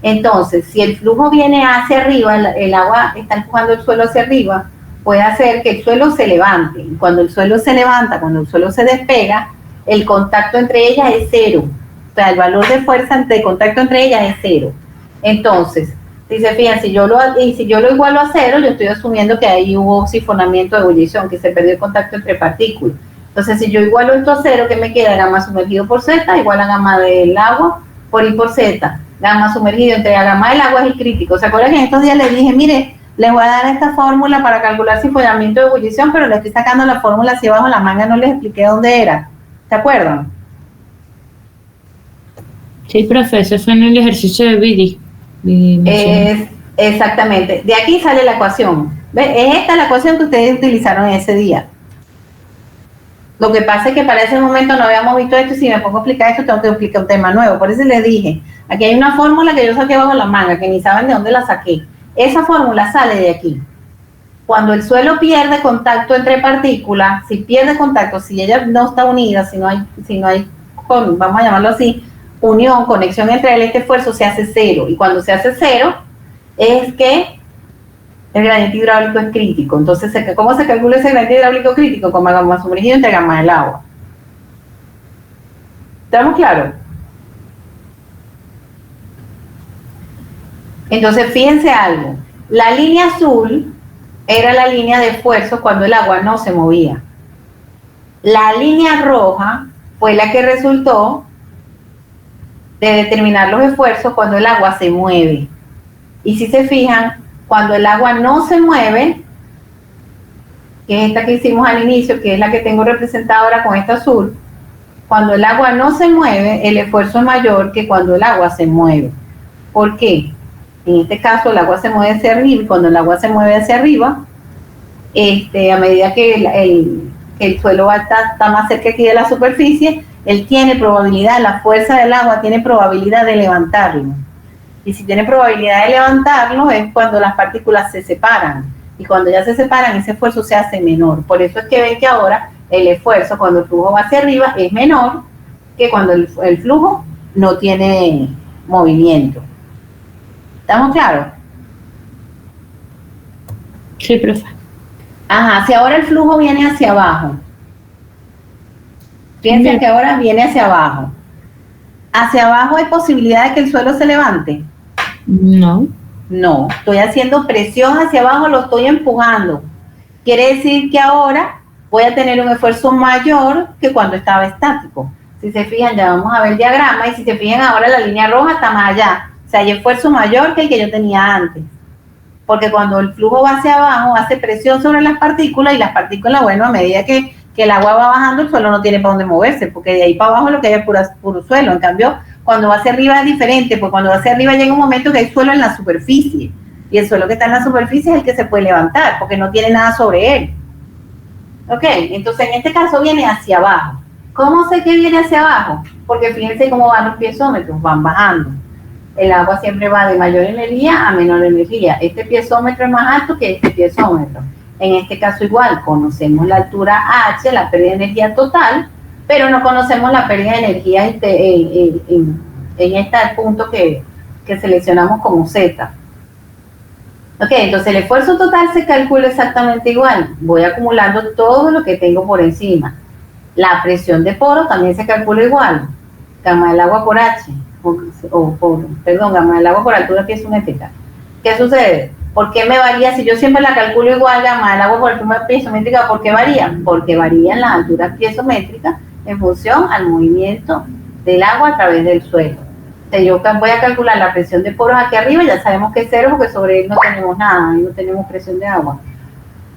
Entonces, si el flujo viene hacia arriba, el agua está empujando el suelo hacia arriba, puede hacer que el suelo se levante. Y cuando el suelo se levanta, cuando el suelo se despega, el contacto entre ellas es cero. O sea, el valor de fuerza de contacto entre ellas es cero. Entonces, si se fijan, si yo lo igualo a cero, yo estoy asumiendo que ahí hubo sifonamiento de ebullición, que se perdió el contacto entre partículas. Entonces, si yo igualo esto a cero, ¿qué me queda? Gamma sumergido por Z igual a gamma del agua por I por Z. Gamma sumergido entre la gamma del agua es el crítico. ¿Se acuerdan que en estos días les dije, mire, les voy a dar esta fórmula para calcular sifonamiento de ebullición, pero le estoy sacando la fórmula así abajo la manga, no les expliqué dónde era? ¿Se acuerdan? Sí, profe, eso fue en el ejercicio de Bidi. Exactamente. De aquí sale la ecuación. ¿Ve? Es esta la ecuación que ustedes utilizaron ese día. Lo que pasa es que para ese momento no habíamos visto esto y si me pongo a explicar esto tengo que explicar un tema nuevo. Por eso les dije, aquí hay una fórmula que yo saqué bajo la manga, que ni saben de dónde la saqué. Esa fórmula sale de aquí. Cuando el suelo pierde contacto entre partículas, si pierde contacto, si ella no está unida, si no hay vamos a llamarlo así, unión, conexión entre él y este esfuerzo, se hace cero. Y cuando se hace cero, es que el gradiente hidráulico es crítico. Entonces, ¿cómo se calcula ese gradiente hidráulico crítico? Como gamma sumergido entre gamma del agua. ¿Estamos claros? Entonces, fíjense algo. La línea azul era la línea de esfuerzo cuando el agua no se movía. La línea roja fue la que resultó de determinar los esfuerzos cuando el agua se mueve. Y si se fijan, cuando el agua no se mueve, que es esta que hicimos al inicio, que es la que tengo representada ahora con esta azul, cuando el agua no se mueve, el esfuerzo es mayor que cuando el agua se mueve. ¿Por qué? En este caso el agua se mueve hacia arriba, y cuando el agua se mueve hacia arriba, a medida que el suelo está más cerca aquí de la superficie, él tiene probabilidad, la fuerza del agua tiene probabilidad de levantarlo. Y si tiene probabilidad de levantarlo es cuando las partículas se separan. Y cuando ya se separan, ese esfuerzo se hace menor. Por eso es que ven que ahora el esfuerzo cuando el flujo va hacia arriba es menor que cuando el flujo no tiene movimiento. ¿Estamos claros? Sí, profe. Ajá, si ahora el flujo viene hacia abajo. Fíjense que ahora viene hacia abajo. ¿Hacia abajo hay posibilidad de que el suelo se levante? No. No, estoy haciendo presión hacia abajo, lo estoy empujando. Quiere decir que ahora voy a tener un esfuerzo mayor que cuando estaba estático. Si se fijan, ya vamos a ver el diagrama, y si se fijan ahora la línea roja está más allá. O sea, hay esfuerzo mayor que el que yo tenía antes. Porque cuando el flujo va hacia abajo, hace presión sobre las partículas, y las partículas, bueno, a medida que el agua va bajando, el suelo no tiene para dónde moverse, porque de ahí para abajo lo que hay es puro suelo. En cambio, cuando va hacia arriba es diferente, porque cuando va hacia arriba llega un momento que hay suelo en la superficie, y el suelo que está en la superficie es el que se puede levantar, porque no tiene nada sobre él. Ok, entonces en este caso viene hacia abajo. ¿Cómo sé que viene hacia abajo? Porque fíjense cómo van los piezómetros, van bajando. El agua siempre va de mayor energía a menor energía. Este piezómetro es más alto que este piezómetro. En este caso igual, conocemos la altura H, la pérdida de energía total, pero no conocemos la pérdida de energía en este punto que seleccionamos como Z. Ok, entonces el esfuerzo total se calcula exactamente igual. Voy acumulando todo lo que tengo por encima. La presión de poro también se calcula igual. Gamma del agua por H, gamma del agua por altura piezométrica. ¿Qué sucede? ¿Por qué me varía? Si yo siempre la calculo igual, gamma del agua por altura piezométrica, ¿por qué varía? Porque varían las alturas piezométricas en función al movimiento del agua a través del suelo. O sea, yo voy a calcular la presión de poros aquí arriba, ya sabemos que es cero porque sobre él no tenemos nada, no tenemos presión de agua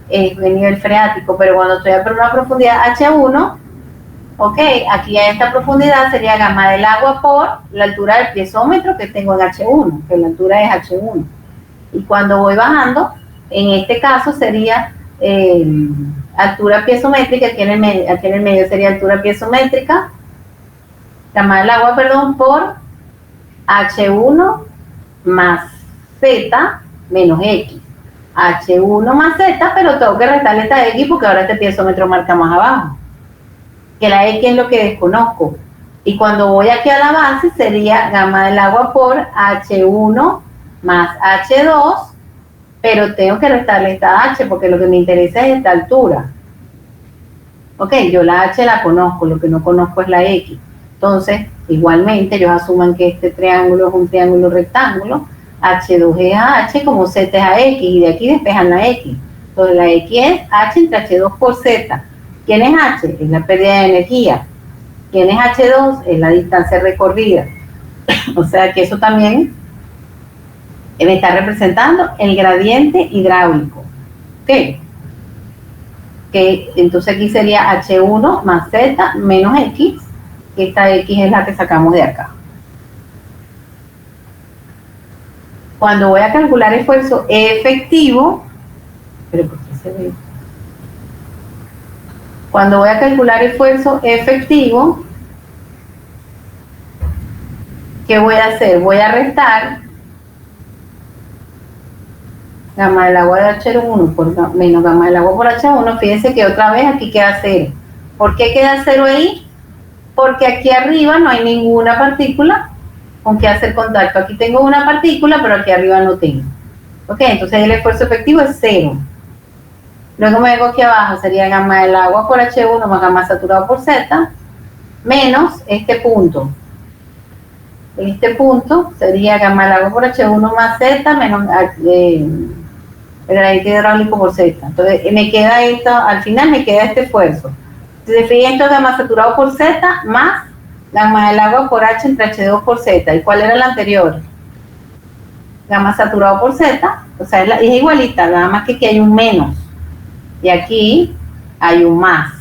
de nivel freático, pero cuando estoy a una profundidad H1, ok, aquí a esta profundidad sería gamma del agua por la altura del piezómetro que tengo en H1, que la altura es H1. Y cuando voy bajando, en este caso sería altura piezométrica, aquí en el medio sería altura piezométrica, gamma del agua, perdón, por H1 más Z, menos X. H1 más Z, pero tengo que restarle esta X porque ahora este piezómetro marca más abajo. Que la X es lo que desconozco. Y cuando voy aquí a la base sería gamma del agua por H1 más H2, pero tengo que restarle esta H porque lo que me interesa es esta altura. Ok, yo la H la conozco, lo que no conozco es la X. Entonces, igualmente, ellos asuman que este triángulo es un triángulo rectángulo, H2 es a H como Z es a X, y de aquí despejan la X. Entonces, la X es H entre H2 por Z. ¿Quién es H? Es la pérdida de energía. ¿Quién es H2? Es la distancia recorrida. O sea que eso también me está representando el gradiente hidráulico. ¿Ok? Que entonces aquí sería H1 más Z menos X, que esta X es la que sacamos de acá. Cuando voy a calcular esfuerzo efectivo, pero ¿por qué se ve? Cuando voy a calcular esfuerzo efectivo, ¿qué voy a hacer? Voy a restar gamma del agua de H1 por menos gamma del agua por H1. Fíjense que otra vez aquí queda 0. ¿Por qué queda 0 ahí? Porque aquí arriba no hay ninguna partícula con que hacer contacto. Aquí tengo una partícula, pero aquí arriba no tengo. Ok, entonces el esfuerzo efectivo es 0. Luego me vengo aquí abajo, sería gamma del agua por H1 más gamma saturado por Z, menos este punto. Este punto sería gamma del agua por H1 más Z menos el gradiente hidráulico por Z. Entonces me queda esto, al final me queda este esfuerzo. Entonces fíjense, esto es gamma saturado por Z más gamma del agua por H entre H2 por Z. ¿Y cuál era la anterior? Gamma saturado por Z, o sea, es igualita, nada más que aquí hay un menos. Y aquí hay un más.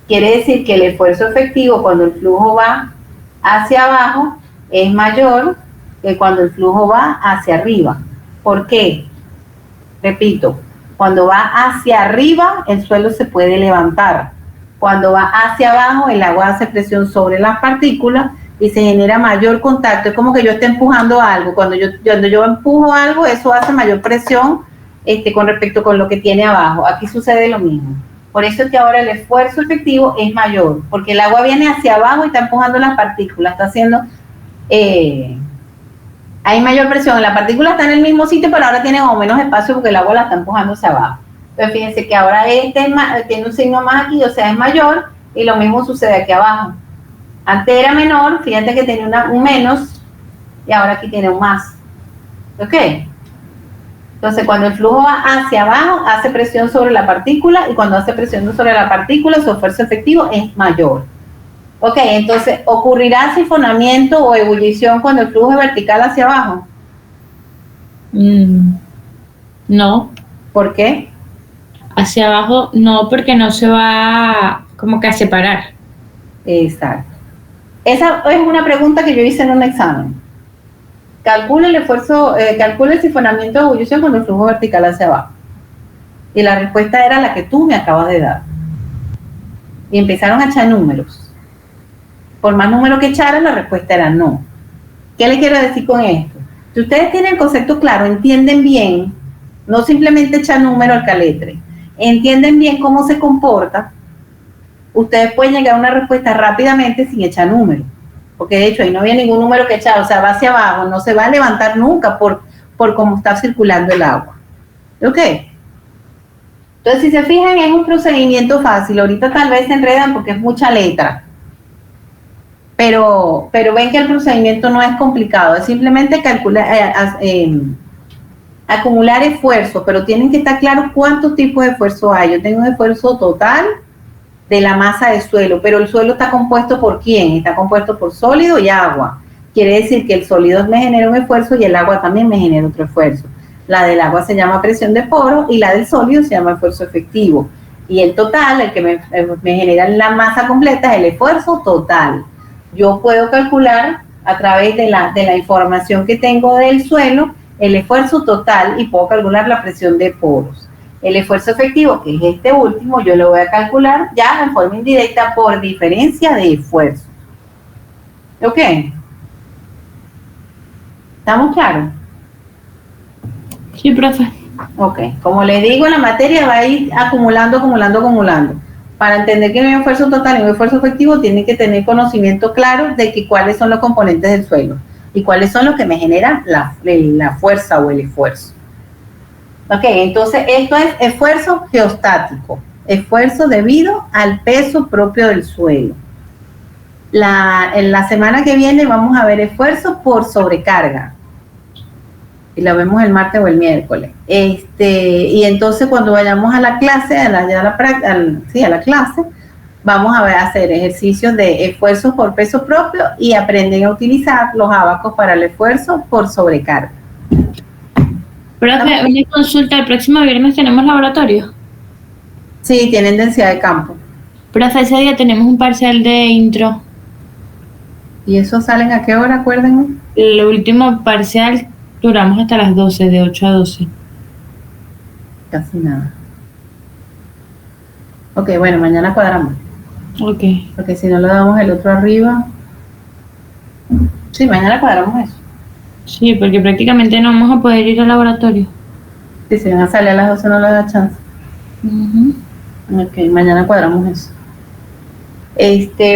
Quiere decir que el esfuerzo efectivo cuando el flujo va hacia abajo es mayor que cuando el flujo va hacia arriba. ¿Por qué? Repito, cuando va hacia arriba el suelo se puede levantar. Cuando va hacia abajo el agua hace presión sobre las partículas y se genera mayor contacto. Es como que yo esté empujando algo. Cuando yo empujo algo, eso hace mayor presión con respecto con lo que tiene abajo. Aquí sucede lo mismo. Por eso es que ahora el esfuerzo efectivo es mayor, porque el agua viene hacia abajo y está empujando las partículas, está haciendo, hay mayor presión, la partícula está en el mismo sitio, pero ahora tiene como menos espacio porque el agua la está empujando hacia abajo. Entonces fíjense que ahora tiene un signo más aquí, o sea es mayor, y lo mismo sucede aquí abajo. Antes era menor, fíjate que tenía un menos, y ahora aquí tiene un más. ¿Ok? Entonces, cuando el flujo va hacia abajo, hace presión sobre la partícula, y cuando hace presión sobre la partícula, su esfuerzo efectivo es mayor. Ok, entonces, ¿ocurrirá sifonamiento o ebullición cuando el flujo es vertical hacia abajo? No. ¿Por qué? Hacia abajo no, porque no se va como que a separar. Exacto. Esa es una pregunta que yo hice en un examen. Calcula el esfuerzo, calcula el sifonamiento de ebullición cuando el flujo vertical hacia abajo. Y la respuesta era la que tú me acabas de dar. Y empezaron a echar números. Por más números que echaran, la respuesta era no. ¿Qué le quiero decir con esto? Si ustedes tienen el concepto claro, entienden bien, no simplemente echar número al caletre, entienden bien cómo se comporta, ustedes pueden llegar a una respuesta rápidamente sin echar números. Porque de hecho ahí no había ningún número que echar, o sea, va hacia abajo, no se va a levantar nunca por cómo está circulando el agua. ¿Ok? Entonces, si se fijan, es un procedimiento fácil. Ahorita tal vez se enredan porque es mucha letra. Pero ven que el procedimiento no es complicado, es simplemente acumular esfuerzo, pero tienen que estar claros cuántos tipos de esfuerzo hay. Yo tengo un esfuerzo total de la masa del suelo, pero el suelo está compuesto ¿por quién? Está compuesto por sólido y agua. Quiere decir que el sólido me genera un esfuerzo y el agua también me genera otro esfuerzo. La del agua se llama presión de poro y la del sólido se llama esfuerzo efectivo. Y el total, el que me genera la masa completa, es el esfuerzo total. Yo puedo calcular a través de la información que tengo del suelo el esfuerzo total y puedo calcular la presión de poros. El esfuerzo efectivo, que es este último, yo lo voy a calcular ya en forma indirecta por diferencia de esfuerzo. ¿Ok? ¿Estamos claros? Sí, profe. Ok, como les digo, la materia va a ir acumulando. Para entender que hay un esfuerzo total y un esfuerzo efectivo, tienen que tener conocimiento claro de que cuáles son los componentes del suelo y cuáles son los que me generan la fuerza o el esfuerzo. Ok, entonces esto es esfuerzo geostático, esfuerzo debido al peso propio del suelo. En la semana que viene vamos a ver esfuerzo por sobrecarga. Y lo vemos el martes o el miércoles. Y entonces cuando vayamos a la clase, a la clase, vamos a hacer ejercicios de esfuerzos por peso propio y aprenden a utilizar los abacos para el esfuerzo por sobrecarga. Profe, una consulta, el próximo viernes tenemos laboratorio. Sí, tienen densidad de campo. Profe, ese día tenemos un parcial de intro. ¿Y eso salen a qué hora, acuérdenme? El último parcial duramos hasta las 12, de 8 a 12. Casi nada. Ok, bueno, mañana cuadramos. Ok. Porque si no lo damos el otro arriba. Sí, mañana cuadramos eso. Sí, porque prácticamente no vamos a poder ir al laboratorio. Si se van a salir a las 12 no les da chance. Ok, mañana cuadramos eso.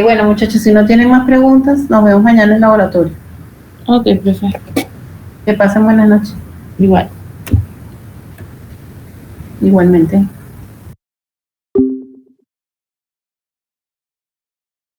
Bueno, muchachos, si no tienen más preguntas, nos vemos mañana en el laboratorio. Ok, profe. Que pasen buenas noches. Igual. Igualmente.